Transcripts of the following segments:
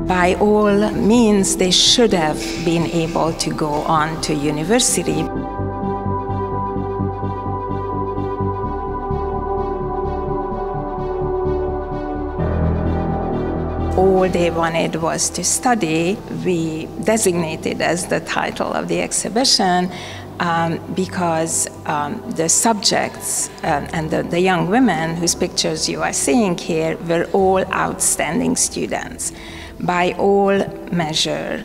By all means, they should have been able to go on to university. All they wanted was to study. We designated as the title of the exhibition because the subjects and the young women whose pictures you are seeing here were all outstanding students. By all measure,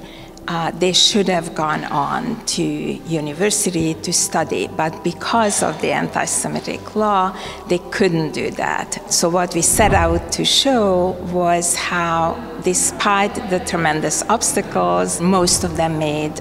they should have gone on to university to study, but because of the anti-Semitic law, they couldn't do that. So what we set out to show was how, despite the tremendous obstacles, most of them made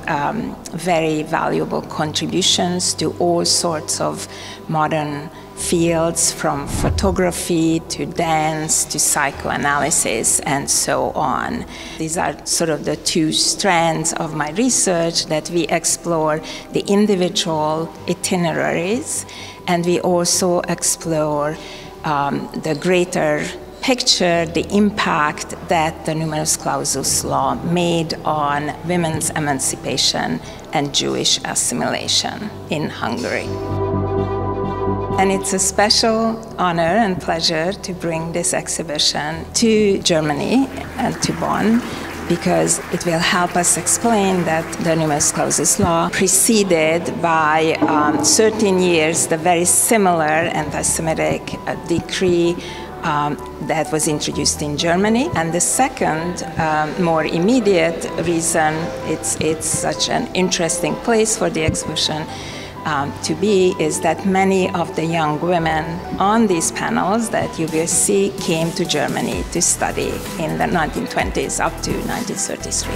very valuable contributions to all sorts of modern fields, from photography to dance to psychoanalysis and so on. These are sort of the two strands of my research, that we explore the individual itineraries, and we also explore the greater picture, the impact that the numerus clausus law made on women's emancipation and Jewish assimilation in Hungary. And it's a special honor and pleasure to bring this exhibition to Germany and to Bonn, because it will help us explain that the numerus clausus law preceded by 13 years the very similar anti-Semitic decree that was introduced in Germany. And the second, more immediate reason it's such an interesting place for the exhibition to be is that many of the young women on these panels that you will see came to Germany to study in the 1920s up to 1933.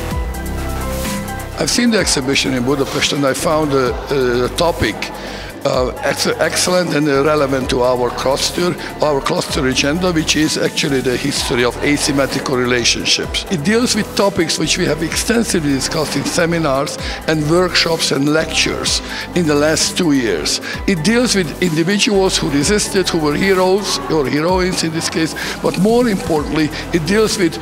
I've seen the exhibition in Budapest, and I found the topic excellent and relevant to our cluster agenda, which is actually the history of asymmetrical relationships. It deals with topics which we have extensively discussed in seminars and workshops and lectures in the last 2 years. It deals with individuals who resisted, who were heroes or heroines in this case, but more importantly, it deals with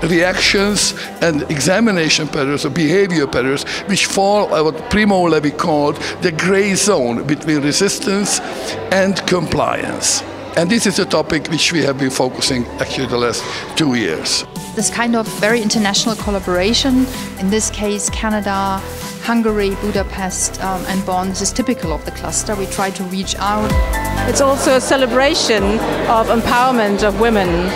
reactions and examination patterns or behavior patterns which fall what Primo Levi called the gray zone between resistance and compliance. And this is a topic which we have been focusing actually the last 2 years. This kind of very international collaboration, in this case Canada, Hungary, Budapest and Bonn, this is typical of the cluster. We try to reach out. It's also a celebration of empowerment of women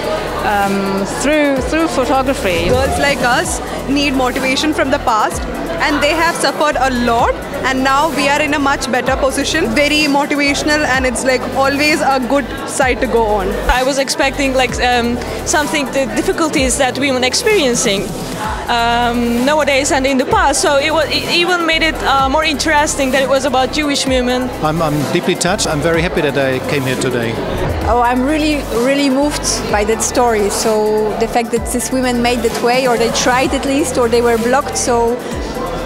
through photography. Girls like us need motivation from the past, and they have suffered a lot, and now we are in a much better position. Very motivational, and it's like always a good side to go on. I was expecting the difficulties that women experiencing nowadays and in the past, so it even made it more interesting that it was about Jewish women. I'm deeply touched. I'm very happy that I came here today. Oh, I'm really moved by that story. So the fact that these women made that way, or they tried at least, or they were blocked. So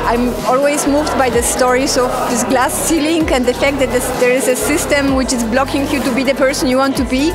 I'm always moved by the stories of this glass ceiling and the fact that there is a system which is blocking you to be the person you want to be.